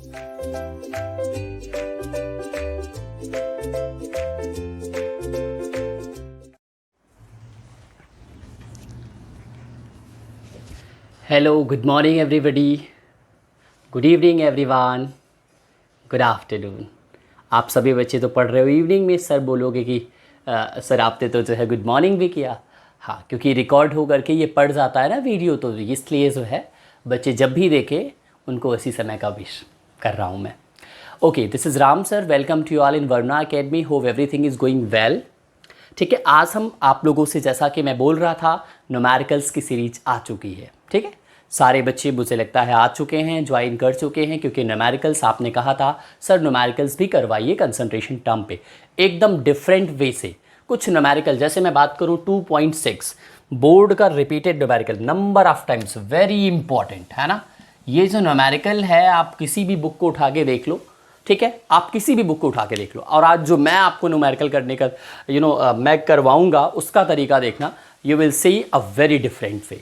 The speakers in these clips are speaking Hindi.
Hello, good morning everybody, good evening everyone, good afternoon. आप सभी बच्चे तो पढ़ रहे हो, इवनिंग में सर बोलोगे कि सर आपने तो जो है गुड मॉर्निंग भी किया। हाँ, क्योंकि रिकॉर्ड हो करके ये पढ़ जाता है ना वीडियो, तो इसलिए जो है बच्चे जब भी देखें उनको उसी समय का विश कर रहा हूँ मैं। Okay, this is Ram sir, welcome to you all in Varna academy, hope everything is going well. ठीक है, आज हम आप लोगों से, जैसा कि मैं बोल रहा था, न्यूमेरिकल्स की सीरीज आ चुकी है। ठीक है, सारे बच्चे मुझे लगता है आ चुके हैं, ज्वाइन कर चुके हैं, क्योंकि न्यूमेरिकल्स आपने कहा था सर न्यूमेरिकल्स भी करवाइए कंसंट्रेशन टर्म पे, एकदम डिफरेंट वे से। कुछ न्यूमेरिकल, जैसे मैं बात करूं 2.6 बोर्ड का repeated numerical number of times, very important है ना। ये जो न्यूमेरिकल है, आप किसी भी बुक को उठा के देख लो, ठीक है, आप किसी भी बुक को उठा के देख लो, और आज जो मैं आपको न्यूमेरिकल करने का मैं करवाऊंगा उसका तरीका देखना, you will see a very different way.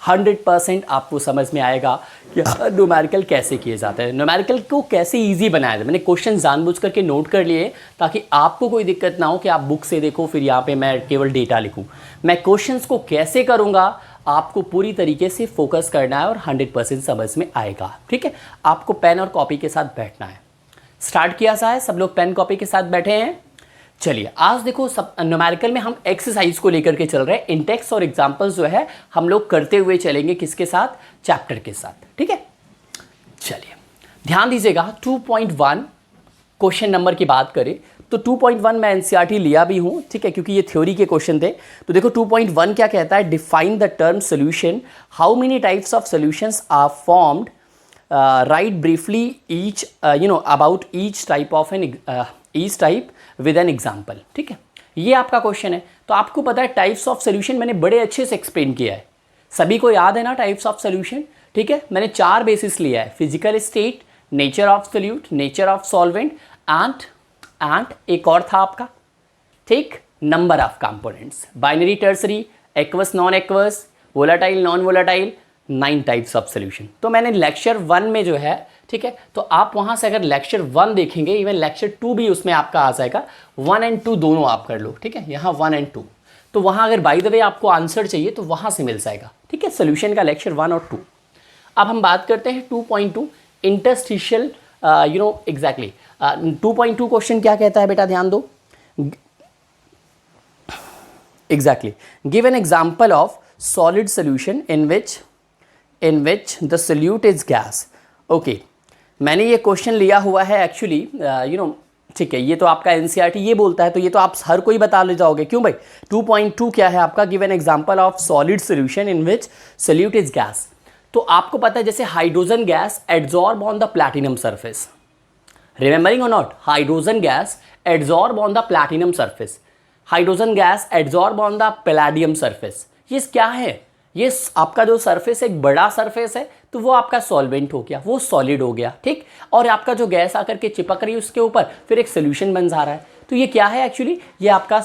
100% आपको समझ में आएगा कि न्यूमेरिकल कैसे किए जाते हैं, न्यूमेरिकल को कैसे इजी बनाया जाए। मैंने क्वेश्चन जानबूझ करके नोट कर लिए ताकि आपको कोई दिक्कत ना हो कि आप बुक से देखो फिर यहाँ पे मैं केवल डेटा लिखूँ। मैं क्वेश्चंस को कैसे करूँगा आपको पूरी तरीके से फोकस करना है और 100% समझ में आएगा। ठीक है, आपको पेन और कॉपी के साथ बैठना है। स्टार्ट किया जाए, सब लोग पेन कॉपी के साथ बैठे हैं। चलिए, आज देखो सब न्यूमेरिकल में हम एक्सरसाइज को लेकर के चल रहे हैं। इंडेक्स और एग्जांपल्स जो है हम लोग करते हुए चलेंगे, किसके साथ? चैप्टर के साथ। ठीक है, चलिए ध्यान दीजिएगा। 2.1 क्वेश्चन नंबर की बात करें तो 2.1 मैं एनसीईआरटी लिया भी हूं, ठीक है, क्योंकि ये थ्योरी के क्वेश्चन थे। तो देखो 2.1 क्या कहता है, define the term solution, how many types of solutions are formed, write briefly each about each type of an each type with an example. ठीक है, ये आपका क्वेश्चन है। तो आपको पता है टाइप्स ऑफ सोल्यूशन मैंने बड़े अच्छे से एक्सप्लेन किया है, सभी को याद है ना टाइप्स ऑफ सोल्यूशन। ठीक है, मैंने 4 बेसिस लिया है, physical state, nature of solute, nature of solvent and एक और था आपका, ठीक, number of components, binary, tertiary, aqueous, non aqueous, volatile, non volatile, 9 types of solution. तो मैंने लेक्चर 1 में जो है, ठीक है, तो आप वहाँ से अगर लेक्चर 1 देखेंगे, इवन लेक्चर 2 भी उसमें आपका आ जाएगा। 1 और 2 दोनों आप कर लो, ठीक है, यहाँ 1 और 2। तो वहाँ अगर बाय द वे आपको आंसर चाहिए तो वहाँ से मिल जाएगा। ठीक है, सोल्यूशन का लेक्चर 1 और 2। अब हम बात करते हैं 2.2 इंटरस्टिशियल, एग्जैक्टली 2.2 क्वेश्चन क्या कहता है बेटा, ध्यान दो। Exactly, give an example of solid solution in which the solute is gas. Okay, मैंने ये क्वेश्चन लिया हुआ है एक्चुअली, ठीक है, ये तो आपका एनसीईआरटी ये बोलता है, तो ये तो आप हर कोई बता ले जाओगे। क्यों भाई? 2.2 क्या है आपका, give an example of solid solution in which solute is gas. तो आपको पता है जैसे hydrogen gas adsorb on the platinum surface, remembering और not, hydrogen gas adsorb on the platinum surface, hydrogen gas adsorb on the palladium surface. ये क्या है? ये आपका जो सरफेस एक बड़ा सरफेस है, तो वो आपका सॉल्वेंट हो गया, वो सॉलिड हो गया, ठीक। और आपका जो गैस आकर के चिपक रही है उसके ऊपर, फिर एक सोल्यूशन बन जा रहा है। तो ये क्या है एक्चुअली? ये आपका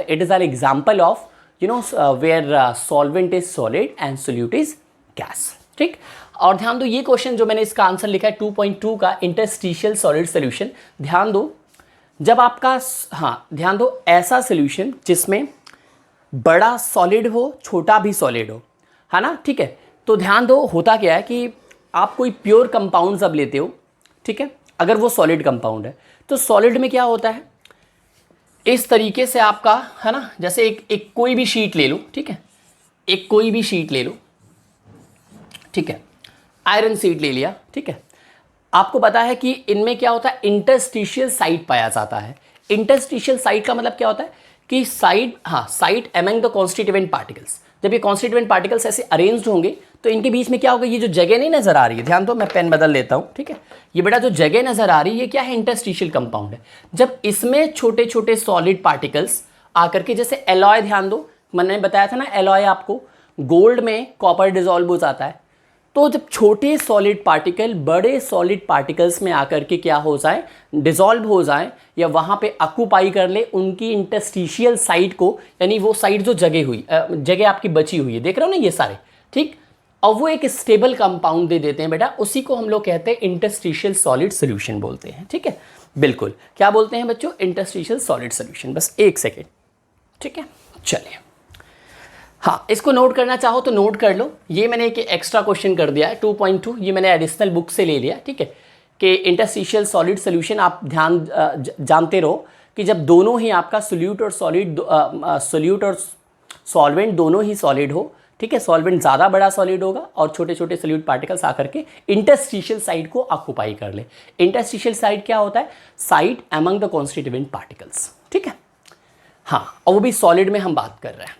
it is an example of where solvent is solid and solute is gas, ठीक। और ध्यान दो, ये क्वेश्चन जो मैंने इसका आंसर लिखा है 2.2 का, इंटरस्टिशियल सॉलिड सोल्यूशन। ध्यान दो, जब आपका, हाँ ध्यान दो, ऐसा सोल्यूशन जिसमें बड़ा सॉलिड हो, छोटा भी सॉलिड हो, है ना, ठीक है। तो ध्यान दो, होता क्या है कि आप कोई प्योर कंपाउंड जब लेते हो, ठीक है, अगर वो सॉलिड कंपाउंड है, तो सॉलिड में क्या होता है, इस तरीके से आपका, है ना, जैसे एक कोई भी शीट ले लो, ठीक है, एक कोई भी शीट ले लो, ठीक है, आयरन शीट ले लिया, ठीक है। आपको पता है कि इनमें क्या होता है, इंटरस्टिशियल साइट पाया जाता है। इंटरस्टिशियल साइट का मतलब क्या होता है कि साइड, हाँ, site among the constituent particles. जब ये कॉन्स्टिट्यूएंट पार्टिकल्स ऐसे अरेंज्ड होंगे तो इनके बीच में क्या होगा, ये जो जगह नहीं नजर आ रही है, ध्यान दो, मैं पेन बदल लेता हूँ, ठीक है, ये बेटा जो जगह नजर आ रही है, ये क्या है, इंटरस्टिशियल कंपाउंड है। जब इसमें छोटे छोटे सॉलिड पार्टिकल्स आकर के, जैसे एलॉय, ध्यान दो, मैंने बताया था ना एलॉय आपको, गोल्ड में कॉपर डिजोल्व हो जाता है। तो जब छोटे सॉलिड पार्टिकल बड़े सॉलिड पार्टिकल्स में आकर के क्या हो जाए, डिसॉल्व हो जाए, या वहाँ पे ऑक्यूपाई कर ले उनकी इंटरस्टिशियल साइट को, यानी वो साइट जो जगह हुई, जगह आपकी बची हुई है, देख रहे हो ना ये सारे, ठीक। और वो एक स्टेबल कंपाउंड दे देते हैं बेटा, उसी को हम लोग कहते हैं इंटरस्टिशियल सॉलिड सोल्यूशन बोलते हैं। ठीक है, बिल्कुल, क्या बोलते हैं बच्चों? Interstitial solid solution. बस एक सेकेंड, ठीक है, चलिए। हाँ, इसको नोट करना चाहो तो नोट कर लो। ये मैंने एक एक्स्ट्रा क्वेश्चन कर दिया है 2.2, ये मैंने एडिशनल बुक से ले लिया। ठीक है, कि इंटरस्टिशियल सॉलिड सोल्यूशन आप ध्यान जानते रहो कि जब दोनों ही आपका सोल्यूट और सॉल्वेंट दोनों ही सॉलिड हो, ठीक है, सॉल्वेंट ज़्यादा बड़ा सॉलिड होगा और छोटे छोटे सोल्यूट पार्टिकल्स आकर के इंटरस्टिशियल साइड को ऑक्यूपाई कर ले। इंटरस्टिशियल साइड क्या होता है? Side among the constituent particles. ठीक है, हाँ, और वो भी सॉलिड में हम बात कर रहे हैं।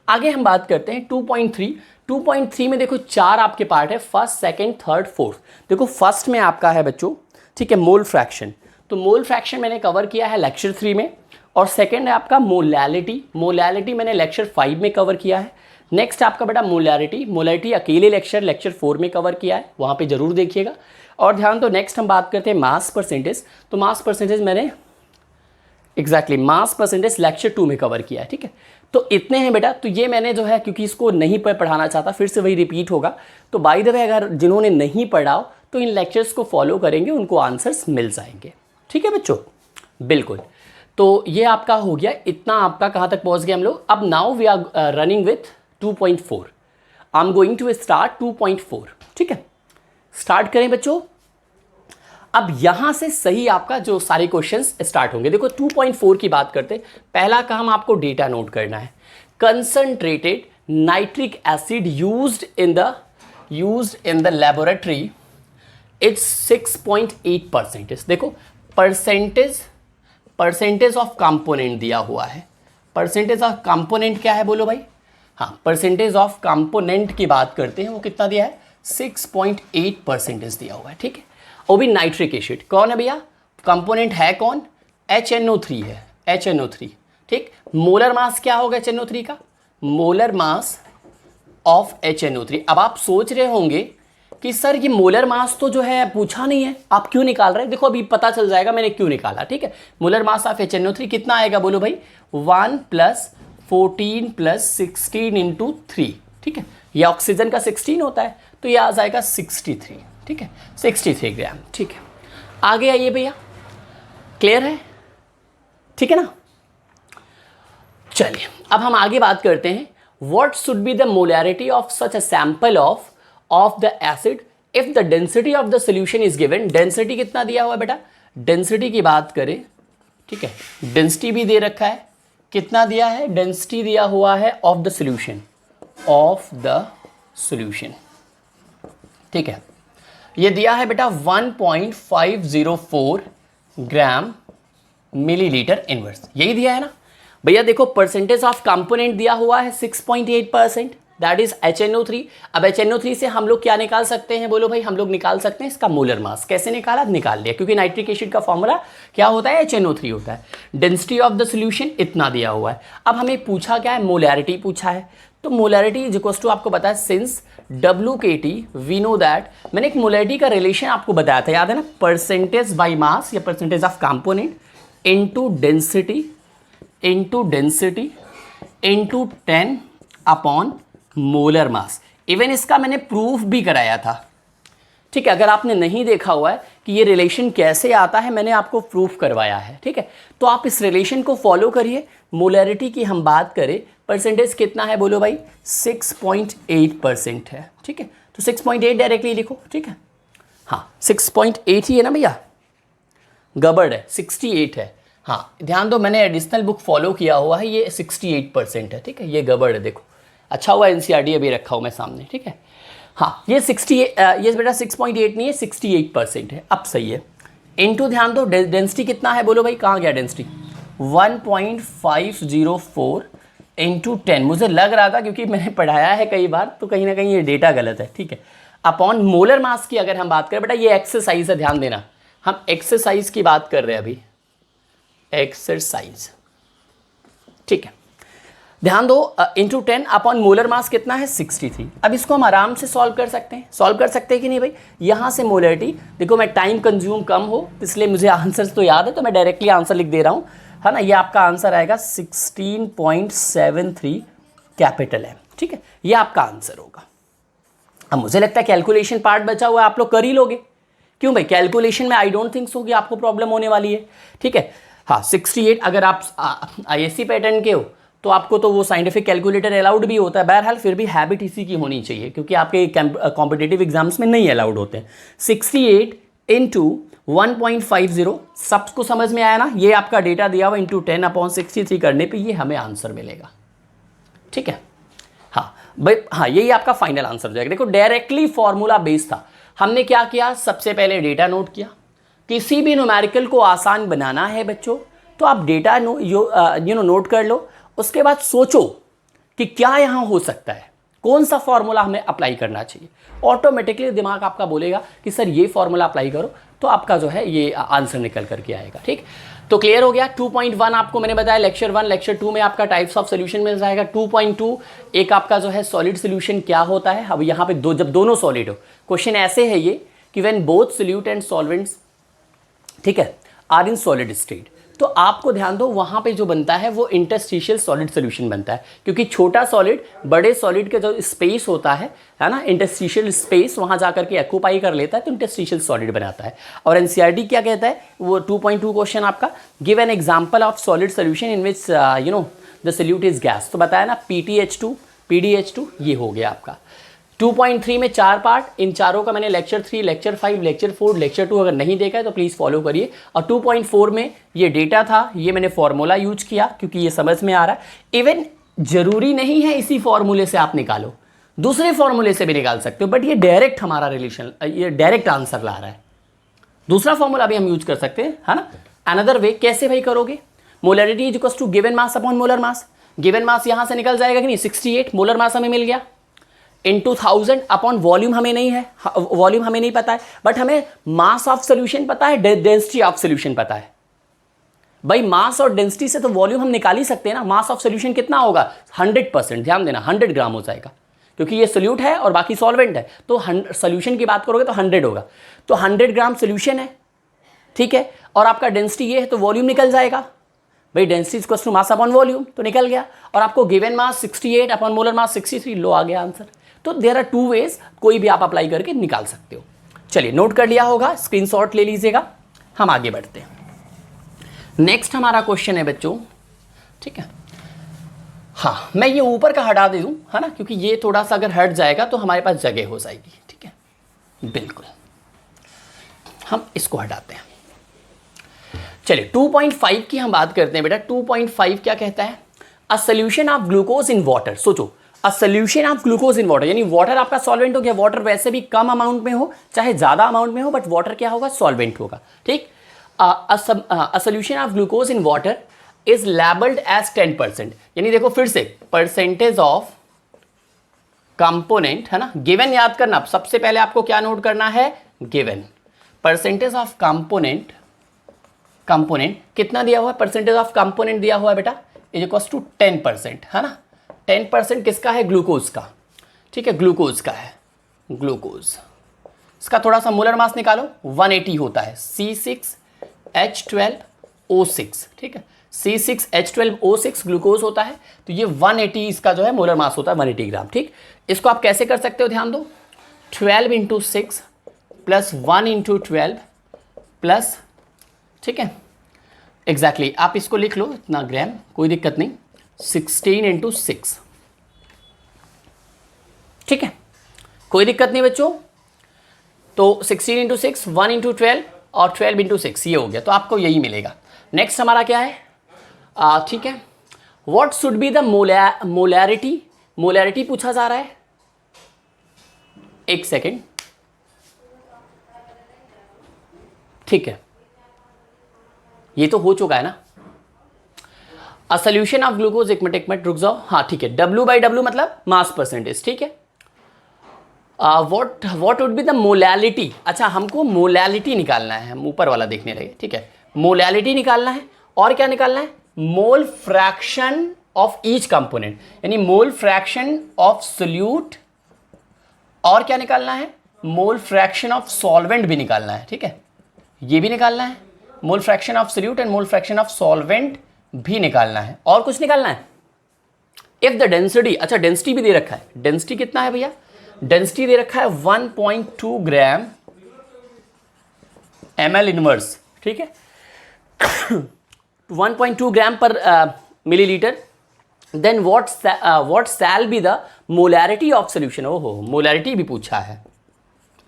आगे हम बात करते हैं 2.3। 2.3 में देखो 4 आपके पार्ट है, फर्स्ट, सेकंड, थर्ड, फोर्थ। देखो फर्स्ट में आपका है बच्चों, ठीक है, मोल फ्रैक्शन। तो मोल फ्रैक्शन मैंने कवर किया है लेक्चर 3 में, और सेकंड है आपका मोलैलिटी। मोलैलिटी मैंने लेक्चर 5 में कवर किया है। नेक्स्ट आपका बेटा मोलैरिटी अकेले लेक्चर 4 में कवर किया है, वहाँ पे जरूर देखिएगा। और ध्यान दो, नेक्स्ट हम बात करते हैं मास परसेंटेज। तो मास परसेंटेज मैंने मास परसेंटेज लेक्चर 2 में कवर किया है। ठीक है, तो इतने हैं बेटा। तो ये मैंने जो है, क्योंकि इसको नहीं पढ़ाना चाहता, फिर से वही रिपीट होगा। तो बाय द वे, अगर जिन्होंने नहीं पढ़ा हो तो इन लेक्चर्स को फॉलो करेंगे, उनको आंसर्स मिल जाएंगे। ठीक है बच्चों, बिल्कुल। तो ये आपका हो गया, इतना आपका कहाँ तक पहुँच गए हम लोग। अब now we are running with 2.4। I am going to start 2.4। ठीक है, स्टार्ट करें बच्चों। अब यहां से सही आपका जो सारे क्वेश्चंस स्टार्ट होंगे। देखो 2.4 की बात करते, पहला काम आपको डेटा नोट करना है। Concentrated nitric acid used in the laboratory, it's 6.8%। देखो परसेंटेज ऑफ कंपोनेंट दिया हुआ है। परसेंटेज ऑफ कंपोनेंट क्या है बोलो भाई? हाँ, परसेंटेज ऑफ कंपोनेंट की बात करते हैं, वो कितना दिया है? 6.8% दिया हुआ है। ठीक है, वो भी नाइट्रिक एसिड। कौन है भैया? कंपोनेंट है कौन? HNO3 है, HNO3। ठीक, मोलर मास क्या होगा HNO3 का? Molar mass of HNO3। अब आप सोच रहे होंगे कि सर ये मोलर मास तो जो है पूछा नहीं है, आप क्यों निकाल रहे हैं? देखो अभी पता चल जाएगा मैंने क्यों निकाला। ठीक है, मोलर मास ऑफ HNO3 कितना आएगा बोलो भाई? 1 + 14 + 16 × 3। ठीक है, ये ऑक्सीजन का 16 होता है, तो ये आ जाएगा 63। ठीक है, 63 ग्राम। ठीक है, आगे आइए भैया, क्लियर है? ठीक है ना? चलिए अब हम आगे बात करते हैं। What should be the molarity of such a sample of the acid if the density of the solution is given. Density कितना दिया हुआ है बेटा? डेंसिटी की बात करें, ठीक है, डेंसिटी भी दे रखा है। कितना दिया है? डेंसिटी दिया हुआ है ऑफ द सोल्यूशन। ठीक है, ये दिया है बेटा 1.504 ग्राम मिलीलीटर इनवर्स, यही दिया है ना भैया। देखो परसेंटेज ऑफ कंपोनेंट दिया हुआ है 6.8%, दैट इज HNO3। अब HNO3 से हम लोग क्या निकाल सकते हैं बोलो भाई? हम लोग निकाल सकते हैं इसका मोलर मास। कैसे निकाला? निकाल लिया, क्योंकि नाइट्रिक एसिड का फॉर्मूला क्या होता है? HNO3 होता है। डेंसिटी ऑफ द सोल्यूशन इतना दिया हुआ है। अब हमें पूछा क्या है? मोलैरिटी पूछा है। तो मोलैरिटी इज इक्वल्स टू, आपको पता है, since WKT we know that, मैंने एक मोलैरिटी का रिलेशन आपको बताया था, याद है ना? परसेंटेज बाई मास या percentage of component into density into 10 upon molar mass. Even इसका मैंने प्रूफ भी कराया था। ठीक है, अगर आपने नहीं देखा हुआ है कि ये रिलेशन कैसे आता है, मैंने आपको प्रूफ करवाया है। ठीक है, तो आप इस रिलेशन को फॉलो करिए। मोलैरिटी की हम बात करें, परसेंटेज कितना है बोलो भाई? 6.8% है। ठीक है, तो 6.8 डायरेक्टली लिखो। ठीक है, हाँ 6.8 ही है ना भैया, गड़बड़ है, 68 है। हाँ ध्यान दो, मैंने एडिशनल बुक फॉलो किया हुआ है, ये 68% है। ठीक है, ये गड़बड़ है, देखो अच्छा हुआ NCERT अभी रखा हूँ मैं सामने। ठीक है, हाँ ये 68, ये बेटा 6.8 नहीं है, 68% है। अब सही है। इनटू ध्यान दो, डेंसिटी कितना है बोलो भाई? कहाँ गया डेंसिटी? 1.504 × 10। मुझे लग रहा था, क्योंकि मैंने पढ़ाया है कई बार, तो कहीं ना कहीं ये डेटा गलत है। ठीक है, अपॉन मोलर मास की अगर हम बात करें बेटा, ये एक्सरसाइज है, ध्यान देना, हम एक्सरसाइज की बात कर रहे हैं अभी, एक्सरसाइज। ठीक है, ध्यान दो, इंटू 10 अपॉन मोलर मास कितना है? 63। अब इसको हम आराम से सॉल्व कर सकते हैं कि नहीं भाई? यहाँ से मोलैरिटी, देखो मैं टाइम कंज्यूम कम हो इसलिए मुझे आंसर्स तो याद है, तो मैं डायरेक्टली आंसर लिख दे रहा हूँ, है ना? ये आपका आंसर आएगा 16.73 कैपिटल M। ठीक है, ये आपका आंसर होगा। अब मुझे लगता है कैलकुलेशन पार्ट बचा हुआ है, आप लोग कर ही लोगे। क्यों भाई, कैलकुलेशन में आई डोंट थिंक सो कि आपको प्रॉब्लम होने वाली है। ठीक है, हाँ 68 अगर आप आईएससी पैटर्न के हो तो आपको तो वो साइंटिफिक कैलकुलेटर अलाउड भी होता है। बहरहाल फिर भी हैबिट इसी की होनी चाहिए क्योंकि आपके कॉम्पिटेटिव एग्जाम्स में नहीं अलाउड होते हैं। 68 इंटू 1.50 सबको समझ में आया ना, ये आपका डेटा दिया हुआ इंटू 10/63 करने पे ये हमें आंसर मिलेगा। ठीक है, हाँ भाई, हाँ यही आपका फाइनल आंसर जाएगा। देखो डायरेक्टली फॉर्मूला बेस था। हमने क्या किया, सबसे पहले डेटा नोट किया। किसी भी न्यूमेरिकल को आसान बनाना है बच्चों तो आप डेटा नोट कर लो। उसके बाद सोचो कि क्या यहाँ हो सकता है, कौन सा फॉर्मूला हमें अप्लाई करना चाहिए। ऑटोमेटिकली दिमाग आपका बोलेगा कि सर ये फॉर्मूला अप्लाई करो, तो आपका जो है ये आंसर निकल करके आएगा। ठीक, तो क्लियर हो गया। 2.1 आपको मैंने बताया लेक्चर 1, लेक्चर 2 में आपका टाइप्स ऑफ सोल्यूशन मिल जाएगा। 2.2 एक आपका जो है सॉलिड सोल्यूशन क्या होता है। अब यहाँ पे जब दोनों सॉलिड हो, क्वेश्चन ऐसे है ये कि when both solute and solvents, ठीक है, आर इन सॉलिड स्टेट, तो आपको ध्यान दो वहाँ पे जो बनता है वो इंटरस्टिशियल सॉलिड सोल्यूशन बनता है। क्योंकि छोटा सॉलिड बड़े सॉलिड का जो स्पेस होता है ना, इंटरस्टिशियल स्पेस, वहाँ जाकर के ऑक्यूपाई कर लेता है तो इंटरस्टिशियल सॉलिड बनाता है। और एनसीईआरटी क्या कहता है, वो 2.2 क्वेश्चन आपका, give an example of solid solution in which the solute is gas. तो बताया ना PTH2 PDH2, ये हो गया आपका। 2.3 में 4 पार्ट, इन चारों का मैंने लेक्चर 3, लेक्चर 5, लेक्चर 4, लेक्चर 2 अगर नहीं देखा है तो प्लीज़ फॉलो करिए। और 2.4 में ये डेटा था, ये मैंने फॉर्मूला यूज किया क्योंकि ये समझ में आ रहा है। इवन जरूरी नहीं है इसी फॉर्मूले से आप निकालो, दूसरे फॉर्मूले से भी निकाल सकते हो, बट ये डायरेक्ट हमारा रिलेशन, ये डायरेक्ट आंसर ला रहा है। दूसरा फॉर्मूला भी हम यूज कर सकते हैं, है ना। अनदर वे कैसे भाई करोगे, molarity is equal to given mass upon molar mass. Given mass यहाँ से निकल जाएगा कि नहीं, 68, मोलर मास हमें मिल गया, इंटू 1000 अपॉन वॉल्यूम हमें नहीं है, वॉल्यूम हमें नहीं पता है, बट हमें मास ऑफ सोल्यूशन पता है, डेंसिटी ऑफ सोल्यूशन पता है। भाई मास और डेंसिटी से तो वॉल्यूम हम निकाल ही सकते हैं ना। मास ऑफ सोल्यूशन कितना होगा, 100%, ध्यान देना 100 ग्राम हो जाएगा क्योंकि ये सोल्यूट है और बाकी सॉल्वेंट है, तो सोल्यूशन की बात करोगे तो 100 होगा, तो 100 ग्राम सोल्यूशन है। ठीक है, और आपका डेंसिटी ये है तो वॉल्यूम निकल जाएगा। भाई density equal to mass upon volume, तो निकल गया। और आपको given mass 68 upon molar mass 63, लो आ गया आंसर। तो देयर आर 2 वेज, कोई भी आप अप्लाई करके निकाल सकते हो। चलिए नोट कर लिया होगा, स्क्रीनशॉट ले लीजिएगा। हम आगे बढ़ते हैं। नेक्स्ट हमारा क्वेश्चन है बच्चों, ठीक है, हाँ मैं ये ऊपर का हटा दे दूं, है ना, क्योंकि ये थोड़ा सा अगर हट जाएगा तो हमारे पास जगह हो जाएगी। ठीक है, बिल्कुल, हम इसको हटाते हैं। चलिए 2.5 की हम बात करते हैं बेटा। 2.5 क्या कहता है, a solution of glucose in water. सोचो, a solution of glucose in water, यानी वाटर आपका सॉल्वेंट हो गया। वाटर वैसे भी कम अमाउंट में हो चाहे ज्यादा अमाउंट में हो, बट वाटर क्या होगा, सॉल्वेंट होगा। ठीक, a solution of glucose in water is labelled as 10%, यानी देखो फिर से परसेंटेज ऑफ कंपोनेंट, है ना। गिवन याद करना, सबसे पहले आपको क्या नोट करना है, given percentage of component. Component कितना दिया हुआ है, परसेंटेज ऑफ कंपोनेंट दिया हुआ है बेटा, इज इक्वल टू 10%, है ना। 10% किसका है, ग्लूकोज का। ठीक है, ग्लूकोज का है, ग्लूकोज। इसका थोड़ा सा मोलर मास निकालो, 180 होता है, C6H12O6। ठीक है, C6H12O6 ग्लूकोज होता है, तो ये 180 इसका जो है मोलर मास होता है, 180 ग्राम। ठीक, इसको आप कैसे कर सकते हो, ध्यान दो, 12 × 6 प्लस 1 × 12 प्लस, ठीक है, एग्जैक्टली आप इसको लिख लो इतना ग्राम, कोई दिक्कत नहीं, 16 × 6। ठीक है, कोई दिक्कत नहीं बच्चों। तो 16 × 6, 1 × 12 और 12 × 6, ये हो गया, तो आपको यही मिलेगा। नेक्स्ट हमारा क्या है, ठीक है, what should be the molarity. Molarity पूछा जा रहा है, एक सेकेंड, ठीक है, ये तो हो चुका है ना। अ सोल्यूशन ऑफ ग्लूकोज, एक मिनट रुक जाओ, हाँ ठीक है, W/W मतलब मास परसेंटेज। ठीक है, what would be the molality. अच्छा, हमको मोलैलिटी निकालना है, हम ऊपर वाला देखने लगे। ठीक है, मोलैलिटी निकालना है, और क्या निकालना है, मोल फ्रैक्शन ऑफ ईच कंपोनेंट, यानी मोल फ्रैक्शन ऑफ सोल्यूट, और क्या निकालना है, मोल फ्रैक्शन ऑफ सॉल्वेंट भी निकालना है। ठीक है, ये भी निकालना है, मोल fraction of solute and mole fraction of solvent भी निकालना है, और कुछ निकालना है। इफ द डेंसिटी, अच्छा डेंसिटी भी दे रखा है, डेंसिटी कितना है भैया, डेंसिटी दे रखा है 1.2 ग्राम ml इनवर्स, ठीक है 1.2 ग्राम पर millilitre. Then what shall be the molarity of solution. ओहो, मोलैरिटी भी पूछा है।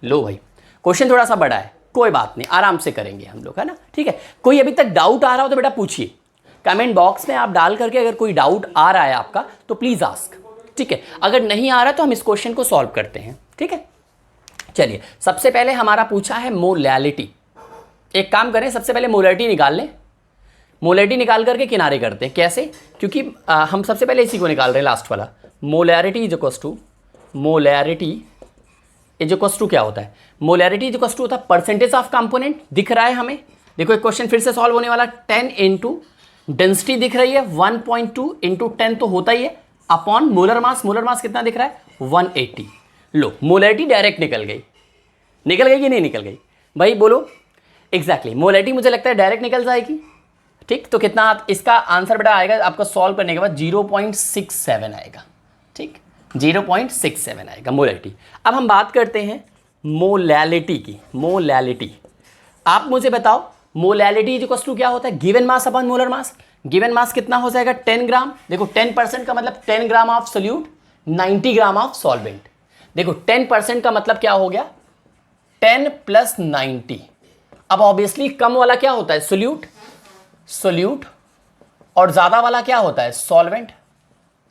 लो भाई, क्वेश्चन थोड़ा सा बड़ा है, कोई बात नहीं, आराम से करेंगे हम लोग, है ना, ठीक है। कोई अभी तक डाउट आ रहा हो तो बेटा पूछिए, कमेंट बॉक्स में आप डाल करके, अगर कोई डाउट आ रहा है आपका तो प्लीज आस्क, ठीक है। अगर नहीं आ रहा तो हम इस क्वेश्चन को सॉल्व करते हैं, ठीक है। चलिए, सबसे पहले हमारा पूछा है मोलैलिटी। एक काम करें, सबसे पहले मोलैरिटी निकाल लें। मोलैरिटी निकाल करके किनारे करते हैं। कैसे? क्योंकि हम सबसे पहले इसी को निकाल रहे हैं, लास्ट वाला। Molarity is equals to, molarity is equals to क्या होता है? मोलैरिटी इज इक्वल्स टू होता है परसेंटेज ऑफ कंपोनेंट। दिख रहा है हमें, देखो एक क्वेश्चन फिर से सॉल्व होने वाला। 10 इंटू डेंसिटी दिख रही है 1.2 इंटू 10 तो होता ही है, अपॉन मोलर मास। मोलर मास कितना दिख रहा है? 180। लो, मोलैरिटी डायरेक्ट निकल गई। निकल गई कि नहीं निकल गई भाई, बोलो। एग्जैक्टली, मोलैरिटी मुझे लगता है डायरेक्ट निकल जाएगी, ठीक। तो कितना इसका आंसर बेटा आएगा आपका सॉल्व करने के बाद? 0.67 आएगा, ठीक, 0.67 आएगा मोलैरिटी। अब हम बात करते हैं मोलैलिटी की। मोलैलिटी, आप मुझे बताओ मोलैलिटी इज इक्वल्स टू क्या होता है? Given mass upon molar mass. Given मास कितना हो जाएगा? 10 ग्राम। देखो 10% का मतलब 10 gram of solute, 90 gram of solvent. देखो 10% का मतलब क्या हो गया? 10 प्लस 90। अब ऑब्वियसली कम वाला क्या होता है? सोल्यूट, सोल्यूट, और ज्यादा वाला क्या होता है? सॉल्वेंट,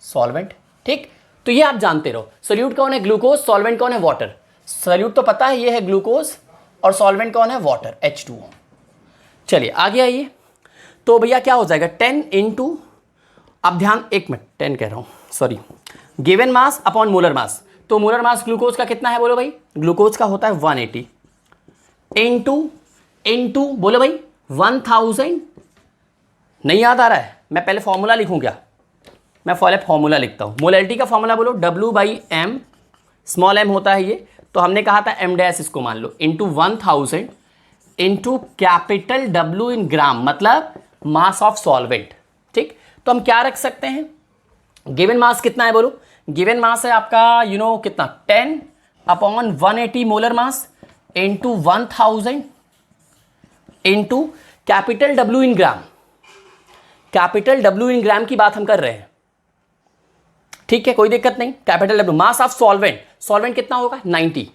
सॉल्वेंट, ठीक। तो ये आप जानते रहो, सोल्यूट कौन है? ग्लूकोज। सॉल्वेंट कौन है? वाटर। सोल्यूट तो पता है ये है ग्लूकोज, और सॉल्वेंट कौन है? Water, H2O। चलिए आगे आइए। तो भैया क्या हो जाएगा? 10 इंटू, अब ध्यान, एक मिनट, 10 कह रहा हूं, sorry, given mass upon molar मास। तो मोलर मास ग्लूकोज का कितना है बोलो भाई? ग्लूकोज का होता है 180 इंटू बोलो भाई 1000। नहीं याद आ रहा है? मैं पहले फॉर्मूला लिखूं क्या? मैं पहले फॉर्मूला लिखता हूं। मोलैरिटी का फॉर्मूला बोलो, W/M, स्मॉल m होता है ये, तो हमने कहा था m डैश, इसको मान लो, इंटू 1000 इंटू कैपिटल W इन ग्राम, मतलब मास ऑफ सॉल्वेंट, ठीक। तो हम क्या रख सकते हैं? गिवन मास कितना है बोलो? गिवन मास है आपका कितना? 10 upon 180 molar mass into 1000 into capital W इन ग्राम। कैपिटल W इन ग्राम की बात हम कर रहे हैं, ठीक है, कोई दिक्कत नहीं। Capital W, mass of solvent, solvent कितना होगा? 90,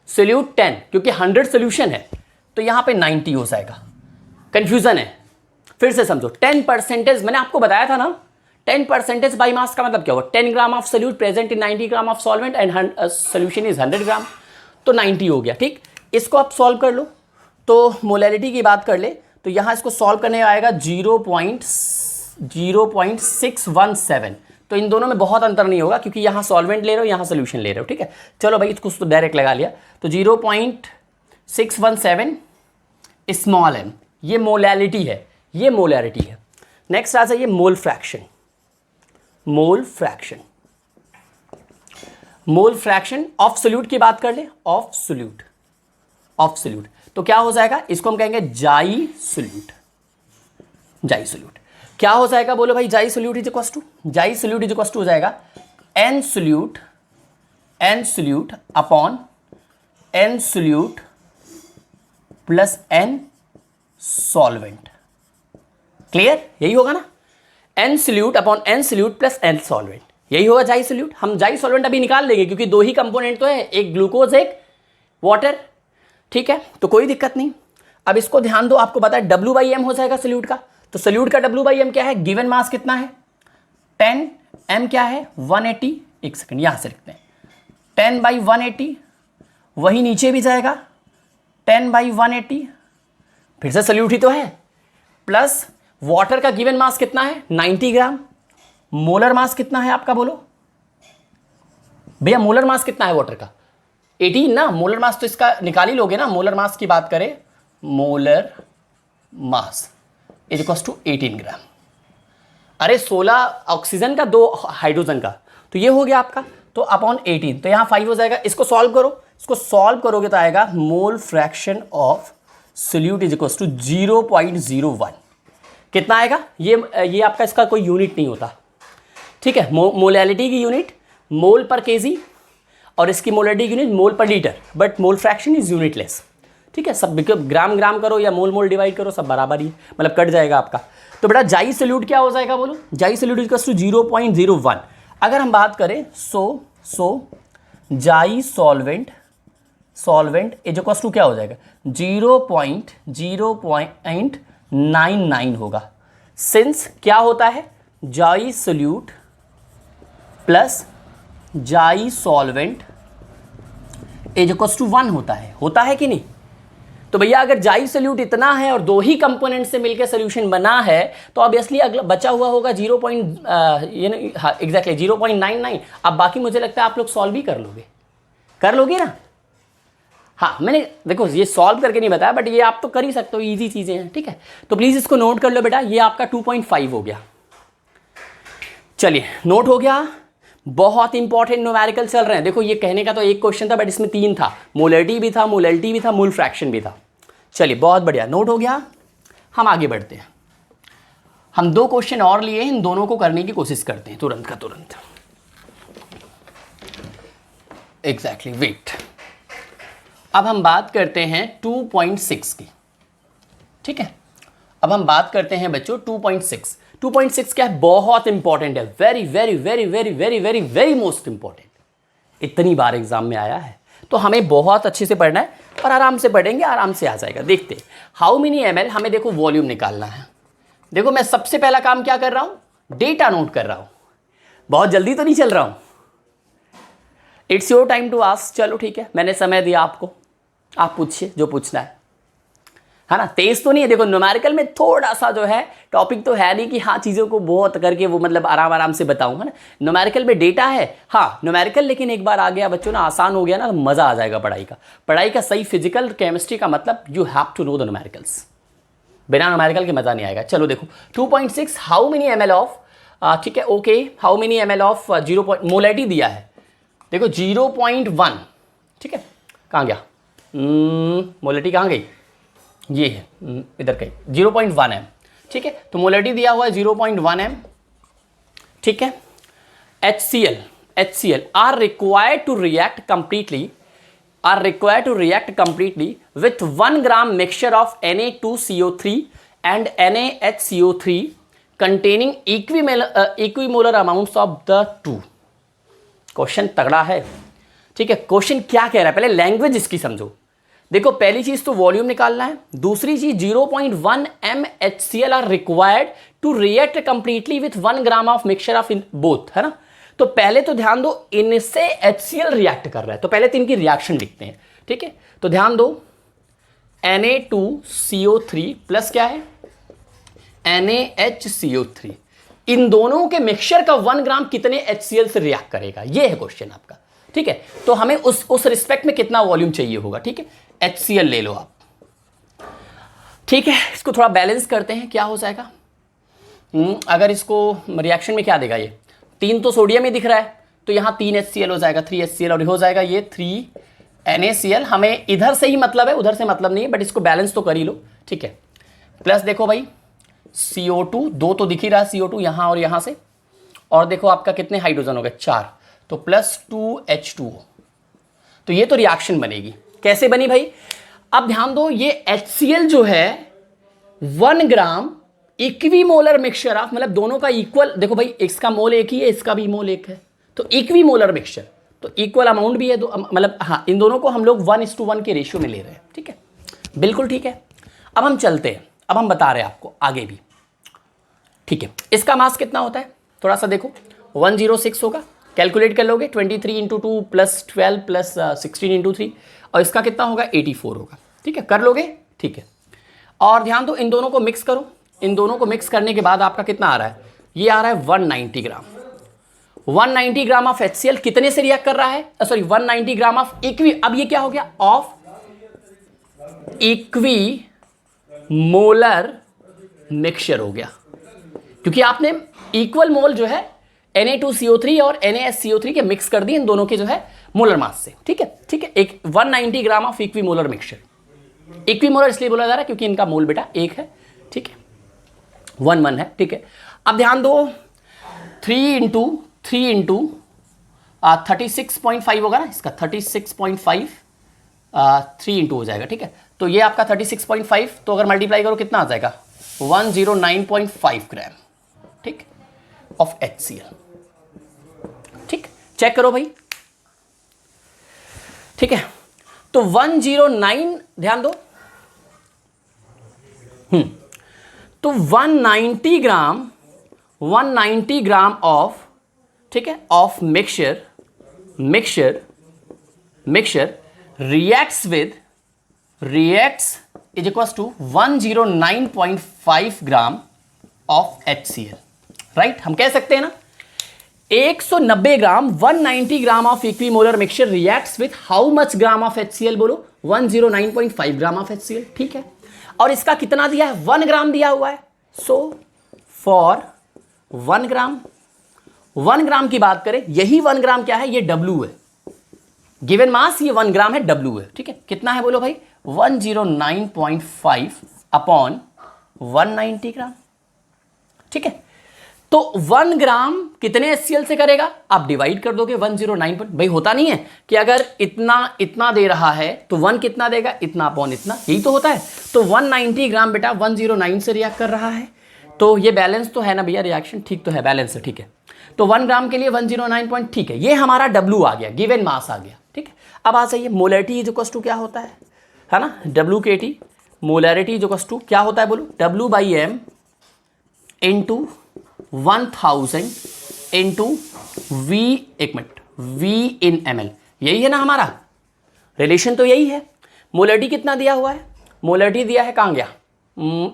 सोल्यूट 10, क्योंकि 100 सोल्यूशन है तो यहां पे 90 हो जाएगा। कंफ्यूजन है? फिर से समझो, 10%, मैंने आपको बताया था ना, 10% बाई मास का मतलब क्या हुआ? 10 gram of solute present in 90 gram of solvent and solution is 100 ग्राम, तो 90 हो गया, ठीक। इसको आप सॉल्व कर लो। तो मोलैलिटी की बात कर ले तो यहां इसको सॉल्व करने आएगा 0.617। तो इन दोनों में बहुत अंतर नहीं होगा, क्योंकि यहां सॉल्वेंट ले रहे हो, यहां सोल्यूशन ले रहे हो, ठीक है। चलो भाई, इसको तो डायरेक्ट लगा लिया, तो 0.617 स्मॉल m, ये मोलैलिटी है, ये मोलैरिटी है। नेक्स्ट आ जाइए mole fraction. Mole fraction, mole fraction of solute की बात कर ले, ऑफ सोल्यूट, ऑफ सोल्यूट, तो क्या हो जाएगा? इसको हम कहेंगे जाई सोल्यूट, जाई सोल्यूट। क्या हो जाएगा बोलो भाई? जाई सोल्यूट इज इक्वल टू, जाई सोल्यूट इज इक्वल टू हो जाएगा n solute, n solute upon n solute plus n solvent. Clear? यही होगा ना, n solute upon n solute plus n solvent, यही होगा जाई सोल्यूट। हम जाई सॉल्वेंट अभी निकाल लेंगे, क्योंकि दो ही कंपोनेंट तो है, एक ग्लूकोज एक वाटर, ठीक है, तो कोई दिक्कत नहीं। अब इसको ध्यान दो, आपको पता है W/M हो जाएगा सोल्यूट का, तो सोल्यूट का W/M क्या है? गिवन मास कितना है? 10, m क्या है? 180। एक सेकंड, यहां से लिखते हैं, 10/180, वही नीचे भी जाएगा 10/180, फिर से सोल्यूट ही तो है, प्लस वाटर का गिवन मास कितना है? 90 ग्राम। मोलर मास कितना है आपका बोलो भैया? मोलर मास कितना है वाटर का? 18 ना। मोलर मास तो इसका निकाल ही लोगे ना। मोलर मास की बात करें, molar mass is equal to 18 gram. अरे 16 ऑक्सीजन का, 2 हाइड्रोजन का, तो ये हो गया आपका, तो अपॉन 18, तो यहाँ 5 हो जाएगा। इसको सॉल्व करो, इसको सॉल्व करोगे तो आएगा mole fraction of solute is equal to 0.01। कितना आएगा? ये आपका इसका कोई यूनिट नहीं होता, ठीक है। मोलैलिटी की यूनिट मोल पर केजी, और इसकी मोलरिटी यूनिट मोल पर litre, but mole fraction is unitless. ठीक है, सब ग्राम ग्राम करो या मोल मोल डिवाइड करो, सब बराबर ही, मतलब कट जाएगा आपका। तो बेटा जाई सोल्यूट क्या हो जाएगा बोलो, जाई सोल्यूट इक्वल्स टू 0.01। अगर हम बात करें सो जाई सॉल्वेंट इज इक्वल्स टू क्या हो जाएगा 0.99 होगा। सिंस क्या होता है, जाई सोल्यूट प्लस जाई सॉल्वेंट इज इक्वल्स टू 1 होता है कि नहीं। तो भैया अगर जाई सोल्यूट इतना है और दो ही कंपोनेंट से मिलकर सोल्यूशन बना है तो ऑब्वियसली अगला बचा हुआ होगा 0.99। अब बाकी मुझे लगता है आप लोग सॉल्व भी कर लोगे ना। हाँ, मैंने देखो ये सॉल्व करके नहीं बताया, बट ये आप तो कर ही सकते हो, इजी चीजें हैं। ठीक है, तो प्लीज इसको नोट कर लो बेटा, ये आपका 2.5 हो गया। चलिए नोट हो गया। बहुत इंपॉर्टेंट न्यूमेरिकल चल रहे हैं। देखो ये कहने का तो एक क्वेश्चन था, बट इसमें 3 था, मोलरिटी भी था, मोलैलिटी भी था, मोल फ्रैक्शन भी था। चलिए बहुत बढ़िया, नोट हो गया। हम आगे बढ़ते हैं। हम 2 क्वेश्चन और लिए, इन दोनों को करने की कोशिश करते हैं तुरंत का तुरंत। Exactly wait. अब हम बात करते हैं 2.6 की। ठीक है, अब हम बात करते हैं बच्चों 2.6 क्या है, बहुत इंपॉर्टेंट है, very very very very very very very most important. इतनी बार एग्जाम में आया है तो हमें बहुत अच्छे से पढ़ना है और आराम से पढ़ेंगे, आराम से आ जाएगा। देखते हैं हाउ मेनी ml, हमें देखो वॉल्यूम निकालना है। देखो मैं सबसे पहला काम क्या कर रहा हूं, डेटा नोट कर रहा हूं। बहुत जल्दी तो नहीं चल रहा हूं। It's your time to ask. चलो ठीक है, मैंने समय दिया आपको, आप पूछिए जो पूछना है ना। तेज तो नहीं है, देखो न्यूमेरिकल में थोड़ा सा जो है टॉपिक तो है नहीं कि हाँ चीज़ों को बहुत करके वो मतलब आराम आराम से बताऊँ, है ना। न्यूमेरिकल में डेटा है, हाँ न्यूमेरिकल, लेकिन एक बार आ गया बच्चों ना, आसान हो गया ना, तो मज़ा आ जाएगा पढ़ाई का सही फिजिकल केमिस्ट्री का मतलब you have to know the numericals. बिना न्यूमेरिकल के मज़ा नहीं आएगा। चलो देखो 2.6 हाउ मेनी ml ऑफ, ठीक है okay, how many ml of 0. Molality दिया है, देखो 0.1। ठीक है, कहाँ गया मोलैलिटी, कहाँ गई, ये है इधर कहीं 0.1 m। ठीक है, तो मोलैलिटी दिया हुआ है 0.1 m। ठीक है, HCl are required to react completely with 1 gram mixture of Na2CO3 and NaHCO3 containing equimolar amounts of the two। Question तगड़ा है। ठीक है, क्वेश्चन क्या कह रहा है, पहले लैंग्वेज इसकी समझो। देखो पहली चीज तो वॉल्यूम निकालना है, दूसरी चीज 0.1 m HCl are required to react completely with 1 gram of mixture of in both, है ना। तो पहले तो ध्यान दो, इनसे HCl रिएक्ट कर रहा है, तो पहले तो इनकी रिएक्शन लिखते हैं। ठीक है, तो ध्यान दो Na2CO3 प्लस क्या है NaHCO3, इन दोनों के मिक्सचर का 1 ग्राम कितने HCl से रिएक्ट करेगा, ये है क्वेश्चन आपका। ठीक है, तो हमें उस रिस्पेक्ट में कितना वॉल्यूम चाहिए होगा। ठीक है, HCl ले लो आप। ठीक है, इसको थोड़ा बैलेंस करते हैं, क्या हो जाएगा। अगर इसको रिएक्शन में क्या देगा, ये 3 तो सोडियम ही दिख रहा है, तो यहाँ 3 HCl हो जाएगा, 3 HCl, और हो जाएगा ये 3 NaCl। हमें इधर से ही मतलब है, उधर से मतलब नहीं है, बट इसको बैलेंस तो कर ही लो। ठीक है, प्लस देखो भाई CO2, 2 तो दिख ही रहा है CO2 यहाँ और यहाँ से, और देखो आपका कितने हाइड्रोजन हो गए 4, तो प्लस 2H2O। तो ये तो रिएक्शन बनेगी। कैसे बनी भाई, अब ध्यान दो, ये HCl जो है 1 ग्राम इक्विमोलर मिक्सचर ऑफ, मतलब दोनों का इक्वल, देखो भाई इसका मोल एक ही है, इसका भी मोल एक है, तो इक्विमोलर मिक्सचर, तो इक्वल अमाउंट भी है, तो मतलब हाँ इन दोनों को हम लोग 1:1 के रेशियो में ले रहे हैं। ठीक है, बिल्कुल ठीक है। अब हम चलते हैं, अब हम बता रहे हैं आपको आगे भी। ठीक है, इसका मास कितना होता है थोड़ा सा देखो, 106 होगा, कैलकुलेट कर लोगे 23 × 2 + 12 + 16 × 3, और इसका कितना होगा 84 होगा। ठीक है, कर लोगे। ठीक है, और ध्यान दो इन दोनों को मिक्स करो, इन दोनों को मिक्स करने के बाद आपका कितना आ रहा है, ये आ रहा है 190 ग्राम। 190 ग्राम ऑफ HCl कितने से रिएक्ट कर रहा है, सॉरी 190 ग्राम ऑफ अब ये क्या हो गया, ऑफ इक्वी मोलर मिक्सचर हो गया, क्योंकि आपने इक्वल मोल जो है Na2CO3 और NaHCO3 के मिक्स कर दिए इन दोनों के जो है मोलर मास से। ठीक है, ठीक है, एक 190 gram of equimolar mixture. Equimolar इसलिए बोला जा रहा है क्योंकि इनका मोल बेटा एक है। ठीक है, 1 1 है। ठीक है, अब ध्यान दो 3 × 3 × 36.5 होगा ना इसका, 36.5 3 इंटू हो जाएगा, ठीक है। तो ये आपका 36.5, तो अगर मल्टीप्लाई करो कितना आ जाएगा 109.5 ग्राम, ठीक, ऑफ HCl, ठीक। चेक करो भाई, ठीक है। तो 109 ध्यान दो, तो 190 ग्राम ऑफ, ठीक है, of mixture reacts is equals to 109.5 gram of HCl, right. हम कह सकते हैं ना 190 ग्राम 190 gram of equimolar mixture reacts with how much gram of HCl, बोलो 109.5 ग्राम ऑफ HCl, ठीक है। और इसका कितना दिया है 1 ग्राम दिया हुआ है, सो फॉर 1 ग्राम की बात करें, यही 1 ग्राम क्या है, ये W है, गिवन मास ये 1 ग्राम है, W है, ठीक है। कितना है बोलो भाई 109.5 अपॉन 190 ग्राम, ठीक है। तो 1 ग्राम कितने HCl से करेगा, आप डिवाइड कर दोगे 109 पर, भाई होता नहीं है कि अगर इतना दे रहा है तो 1 कितना देगा, इतना अपॉन इतना, यही तो होता है। तो 190 ग्राम बेटा 109 से रिएक्ट कर रहा है, तो ये बैलेंस तो है ना भैया, रिएक्शन ठीक तो है, बैलेंस है, ठीक है। तो 1 ग्राम के लिए 109 पॉइंट, ठीक है, ये हमारा W आ गया, गिवन मास आ गया, ठीक है। अब आ जाइए मोलैरिटी इज इक्वल्स टू क्या होता है ना, WKT molarity is equals to क्या होता है बोलो, W/m इंटू 1000 इंटू V, एक मिनट, V in ml, यही है ना हमारा रिलेशन, तो यही है। मोलैरिटी कितना दिया हुआ है, मोलैरिटी दिया है, कहाँ गया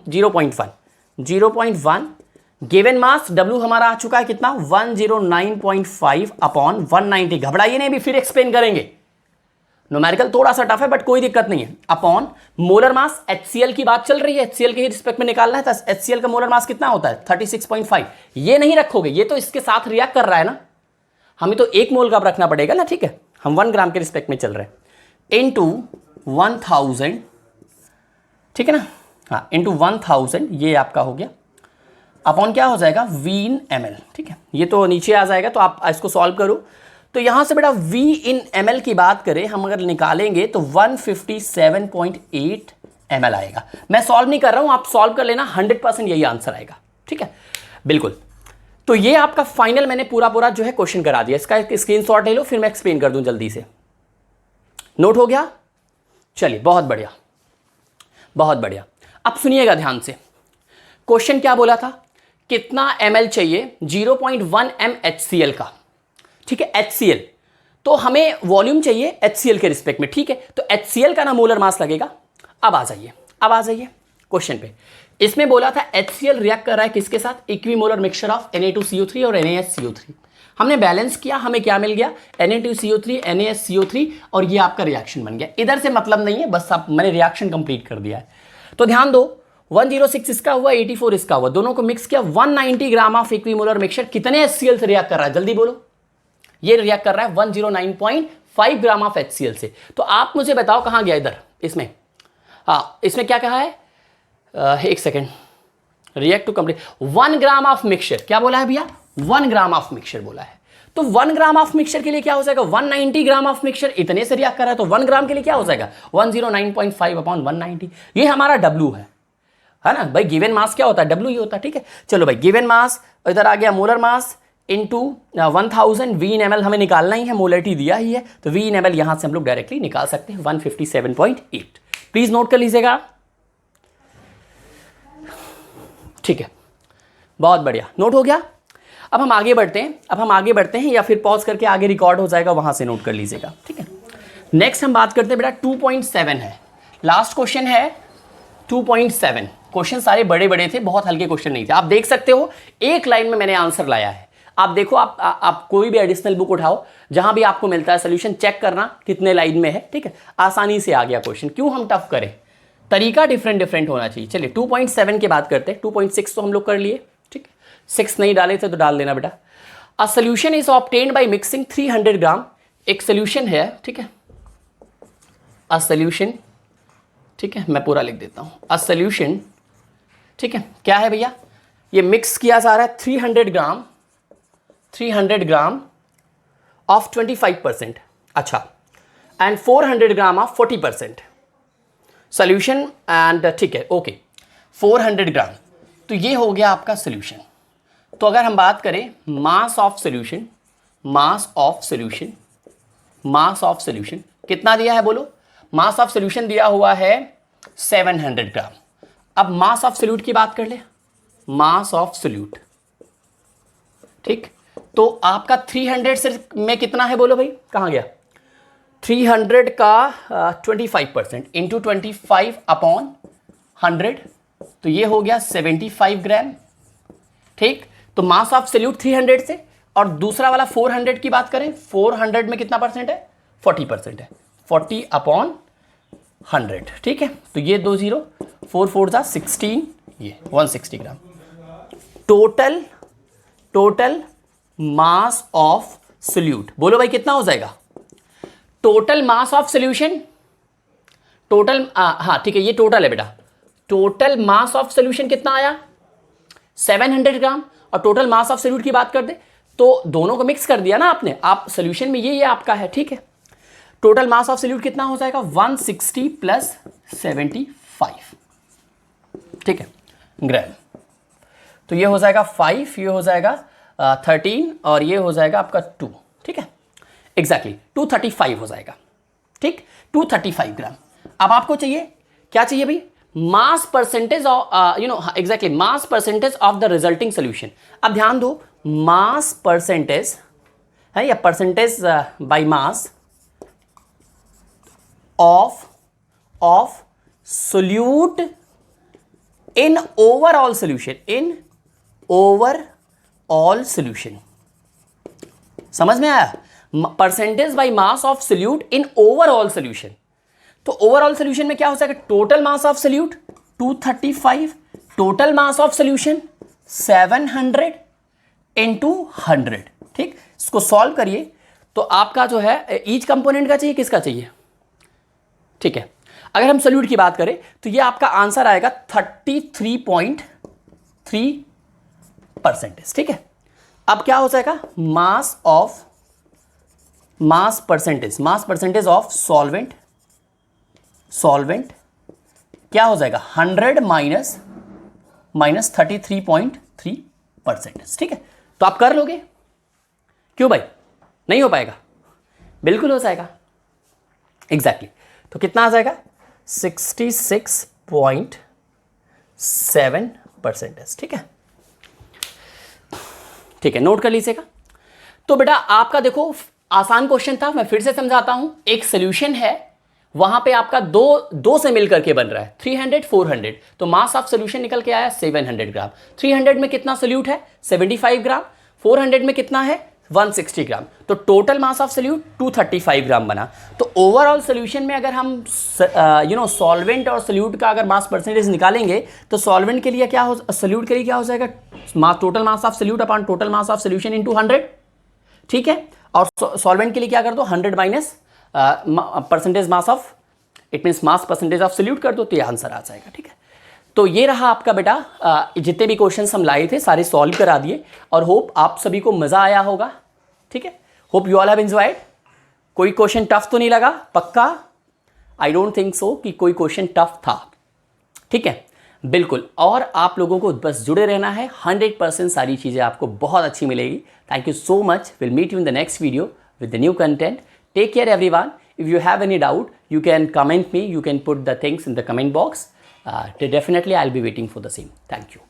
0.1 गिवन मास W हमारा आ चुका है कितना 109.5 अपॉन 190, घबराइए नहीं, भी फिर एक्सप्लेन करेंगे, न्यूमेरिकल थोड़ा सा टफ है बट कोई दिक्कत नहीं है, अपॉन मोलर मास HCl की बात चल रही है, HCl के ही रिस्पेक्ट में निकालना है, तो HCl का मोलर मास कितना होता है 36.5, ये नहीं रखोगे, ये तो इसके साथ रिएक्ट कर रहा है ना, हमें तो 1 मोल का रखना पड़ेगा ना, ठीक है, हम 1 ग्राम के रिस्पेक्ट में चल रहे हैं, इंटू 1000, ठीक है ना, हाँ इंटू 1000, ये आपका हो गया, अपॉन क्या हो जाएगा V in ml, ठीक है, ये तो नीचे आ जाएगा, तो आप इसको सॉल्व करो। तो यहां से बेटा V in ml की बात करें हम अगर निकालेंगे तो 157.8 ml आएगा। मैं सॉल्व नहीं कर रहा हूं, आप सॉल्व कर लेना, 100% यही आंसर आएगा, ठीक है, बिल्कुल। तो ये आपका फाइनल मैंने पूरा जो है क्वेश्चन करा दिया, इसका एक स्क्रीनशॉट ले लो, फिर मैं एक्सप्लेन कर दूं जल्दी से। नोट हो गया, चलिए बहुत बढ़िया, बहुत बढ़िया। अब सुनिएगा ध्यान से, क्वेश्चन क्या बोला था, कितना ml चाहिए, 0.1 m HCl का, ठीक है, HCl, तो हमें वॉल्यूम चाहिए HCl के रिस्पेक्ट में, ठीक है, तो HCl का ना मोलर मास लगेगा। अब आ जाइए क्वेश्चन पे, इसमें बोला था HCl रिएक्ट कर रहा है किसके साथ, इक्विमोलर मिक्सचर ऑफ Na2CO3 और NaSCO3, हमने बैलेंस किया, हमें क्या मिल गया Na2CO3 NaSCO3, और ये आपका रिएक्शन बन गया। इधर से मतलब नहीं है, बस आप मैंने रिएक्शन कंप्लीट कर दिया है। तो ध्यान दो, 106 इसका हुआ, 84 इसका हुआ, दोनों को मिक्स किया, 190 ग्राम ऑफ इक्विमोलर मिक्सचर कितने HCl से रिएक्ट कर रहा है, जल्दी बोलो, ये रिएक्ट कर रहा है 109.5 ग्राम ऑफ HCl से। तो आप मुझे बताओ कहां गया इधर, इसमें, हाँ इसमें क्या कहा है, एक second, react to complete 1 gram of mixture, क्या बोला है भैया 1 ग्राम ऑफ मिक्सचर बोला है। तो 1 ग्राम ऑफ मिक्सचर के लिए क्या हो जाएगा, 190 ग्राम ऑफ मिक्सचर इतने से रिएक्ट कर रहा है, तो 1 ग्राम के लिए क्या हो जाएगा 109.5 अपॉन 190, ये हमारा W है ना भाई, गिवन मास क्या होता है W ही होता है, ठीक है। चलो भाई, गिवन मास इधर आ गया, molar mass into 1000 V in ml हमें निकालना ही है, मोलरिटी दिया ही है, तो V in ml यहां से हम लोग डायरेक्टली निकाल सकते हैं 157.8, प्लीज नोट कर लीजिएगा, ठीक है, बहुत बढ़िया, नोट हो गया। अब हम आगे बढ़ते हैं, या फिर पॉज करके आगे रिकॉर्ड हो जाएगा, वहां से नोट कर लीजिएगा, ठीक है। नेक्स्ट हम बात करते हैं बेटा 2.7 है, लास्ट क्वेश्चन है 2.7। क्वेश्चन सारे बड़े थे, बहुत हल्के क्वेश्चन नहीं थे, आप देख सकते हो एक लाइन में मैंने आंसर लाया है। आप देखो, आप कोई भी एडिशनल बुक उठाओ, जहां भी आपको मिलता है सोल्यूशन, चेक करना कितने लाइन में है, ठीक है, आसानी से आ गया क्वेश्चन, क्यों हम टफ करें, तरीका डिफरेंट होना चाहिए। चलिए 2.7 की बात करते हैं, 2.6 तो हम लोग कर लिए, ठीक है, 6 नहीं डाले थे तो डाल देना बेटा। A solution is obtained by mixing 300 ग्राम, एक सोल्यूशन है, ठीक है, अ सोल्यूशन, ठीक है, मैं पूरा लिख देता हूं, अ सोल्यूशन, ठीक है, क्या है भैया, ये मिक्स किया जा रहा है 300 ग्राम ऑफ 25%, अच्छा, and 400 gram of 40% solution and ठीक है, ओके 400 ग्राम, तो ये हो गया आपका सोल्यूशन। तो अगर हम बात करें mass of solution, mass of solution, mass of solution कितना दिया है बोलो? मास ऑफ सोल्यूशन दिया हुआ है 700 ग्राम। अब मास ऑफ सोल्यूट की बात कर ले, मास ऑफ सोल्यूट, ठीक, तो आपका 300 से में कितना है बोलो भाई, कहाँ गया? 300 का 25% इंटू 25 अपॉन 100, तो ये हो गया 75 ग्राम, ठीक। तो मास ऑफ सोल्यूट 300 से, और दूसरा वाला 400 की बात करें, 400 में कितना परसेंट है? 40% है, 40 अपॉन 100, ठीक है। तो ये 2 0, 4 4 जा 16, ये 160 ग्राम। टोटल मास ऑफ सोल्यूट बोलो भाई कितना हो जाएगा? Total mass of solution, total हाँ ठीक है, ये टोटल है बेटा। टोटल मास ऑफ सोल्यूशन कितना आया? 700 ग्राम। और टोटल मास ऑफ सोल्यूट की बात कर दे तो दोनों को मिक्स कर दिया ना आपने, आप सोल्यूशन में ये आपका है, ठीक है। टोटल मास ऑफ सोल्यूट कितना हो जाएगा? 160 प्लस 75, ठीक है, ग्राम। तो ये हो जाएगा 5, ये हो जाएगा 13, और ये हो जाएगा आपका 2, ठीक है, एग्जैक्टली 235 हो जाएगा, ठीक, 235 ग्राम। अब आपको चाहिए क्या चाहिए भाई? Mass percentage of exactly mass percentage of the resulting solution. अब ध्यान दो, मास परसेंटेज है या percentage by mass of solute in overall solution, in overall solution, समझ में आया? Percentage by mass of solute in overall solution. तो ओवरऑल सोल्यूशन में क्या हो जाएगा? Total mass of solute 235, total mass of solution 700 into 100, ठीक। इसको सॉल्व करिए तो आपका जो है ईच कंपोनेंट का चाहिए, किसका चाहिए, ठीक है। अगर हम सोल्यूट की बात करें तो ये आपका आंसर आएगा 33.3%, ठीक है। अब क्या हो जाएगा? मास परसेंटेज ऑफ सॉल्वेंट क्या हो जाएगा? 100 माइनस 33.3%, ठीक है। तो आप कर लोगे? क्यों भाई, नहीं हो पाएगा? बिल्कुल हो जाएगा, एग्जैक्टली। तो कितना आ जाएगा? 66.7%, ठीक है, ठीक है, नोट कर लीजिएगा। तो बेटा आपका देखो आसान क्वेश्चन था, मैं फिर से समझाता हूं। एक सोल्यूशन है, वहां पे आपका दो से मिलकर के बन रहा है 300 400, तो मास ऑफ सोल्यूशन निकल के आया 700 ग्राम। 300 में कितना सोल्यूट है? 75 ग्राम। 400 में कितना है? 160 ग्राम। तो टोटल मास ऑफ सोल्यूट 235 ग्राम बना। तो ओवरऑल सोल्यूशन में अगर हम सॉल्वेंट और सोल्यूट का अगर मास परसेंटेज निकालेंगे तो सॉल्वेंट के लिए क्या हो, सोल्यूट के लिए क्या हो जाएगा? Total mass of solute upon total mass of solution into 100, ठीक है। और सॉल्वेंट के लिए क्या कर दो? 100 minus percentage mass of, it means mass percentage of solute कर दो, तो ये आंसर आ जाएगा, ठीक है। तो ये रहा आपका बेटा, जितने भी क्वेश्चंस हम लाए थे सारे सॉल्व करा दिए, और होप आप सभी को मज़ा आया होगा, ठीक है। Hope you all have enjoyed. कोई क्वेश्चन टफ तो नहीं लगा? पक्का? आई डोंट थिंक सो कि कोई क्वेश्चन टफ था, ठीक है, बिल्कुल। और आप लोगों को बस जुड़े रहना है, 100% सारी चीज़ें आपको बहुत अच्छी मिलेगी। Thank you so much. Will meet you in the next video with the new content. Take care everyone. If you have any doubt, you can comment me, you can put the things in the comment box. Definitely I'll be waiting for the same. Thank you.